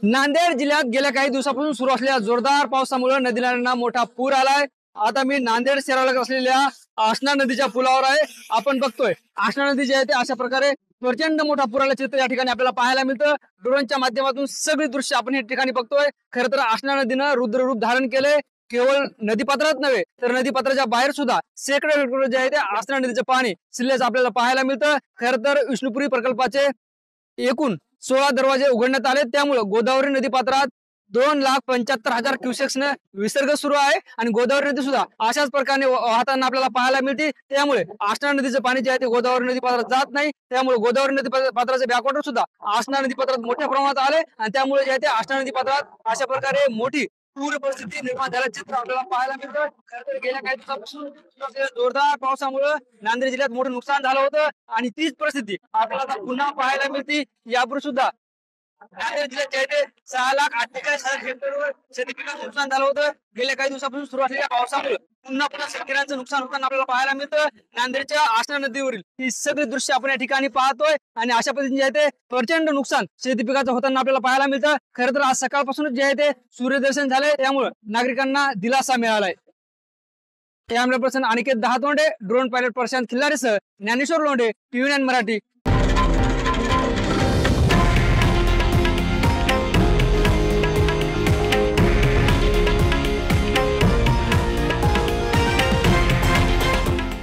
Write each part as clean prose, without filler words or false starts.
नांदेड जिल्ह्यात गेल्या काही दिवसापासून सुरू असलेल्या जोरदार पावसामुळे नदीला मोठा पूर आलाय। आता मी नांदेड शहराला असलेल्या आसना नदीच्या पुलावर आहे। आपण बघतोय आसना नदी जी आहे ते अशा प्रकारे प्रचंड मोठा पुराला चित्र या ठिकाणी आपल्याला पाहायला मिळतं। ड्रोनच्या माध्यमातून सगळी दृश्य आपण या ठिकाणी बघतोय। खरं तर आसना नदीनं रुद्ररूप धारण केले। केवळ नदीपात्रात नव्हे तर नदीपात्राच्या बाहेर सुद्धा शेकडो हेक्टर जे आहे ते आसना नदीचं पाणी शिरल्याचं आपल्याला पाहायला मिळतं। खरं तर विष्णुपुरी प्रकल्पाचे एकूण 16 दरवाजे उघडण्यात आले, त्यामुळे गोदावरी नदी पात्रात 2,75,000 क्युसेक्सने विसर्ग सुरू आहे आणि गोदावरी नदी सुद्धा अशाच प्रकारे वाहताना आपल्याला पाहायला मिळते। त्यामुळे आसना नदीचं पाणी जे आहे ते गोदावरी नदी पात्रात जात नाही, त्यामुळे गोदावरी नदी पात्राचे बॅकवॉटर सुद्धा आसना नदी पात्रात मोठ्या प्रमाणात आले आणि त्यामुळे जे आहे ते आसना नदी पात्रात अशा प्रकारे मोठी पूर परिस्थिती निर्माण झाल्याचं चित्र आपल्याला पाहायला मिळतं। खरं तर गेल्या काही दिवसापासून जोरदार पावसामुळे नांदेड जिल्ह्यात मोठं नुकसान झालं होतं आणि तीच परिस्थिती आपल्याला पुन्हा पाहायला मिळते। यापूर्वी सुद्धा नांदेड जिल्ह्यात 6,48,000 हेक्टरवर शेतीपिकांचं नुकसान झालं होतं। गेल्या काही दिवसापासून सुरू असलेल्या पावसामुळे पुन्हा शेतकऱ्यांचं नुकसान होताना आपल्याला पाहायला मिळतं। नांदेडच्या आसना नदीवरील ही सगळी दृश्य आपण या ठिकाणी पाहतोय आणि अशा पद्धतीने जे आहे ते प्रचंड नुकसान शेतीपिकाचं होताना आपल्याला पाहायला मिळतं। खरं तर आज सकाळपासूनच जे आहे ते सूर्यदर्शन झाले, त्यामुळे नागरिकांना दिलासा मिळालाय। Camera person Aniket Dahatonde, drone pilot Prashant खिल्लारेसह ज्ञानेश्वर लोंढे, TV9 मराठी।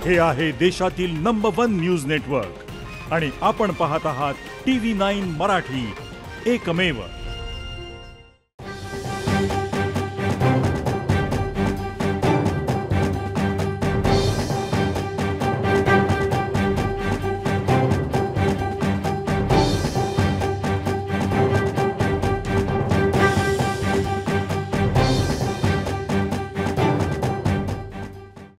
हे आहे देशातील नंबर 1 न्यूज नेटवर्क आणि आपण पाहत आहात TV9 मराठी, एकमेव।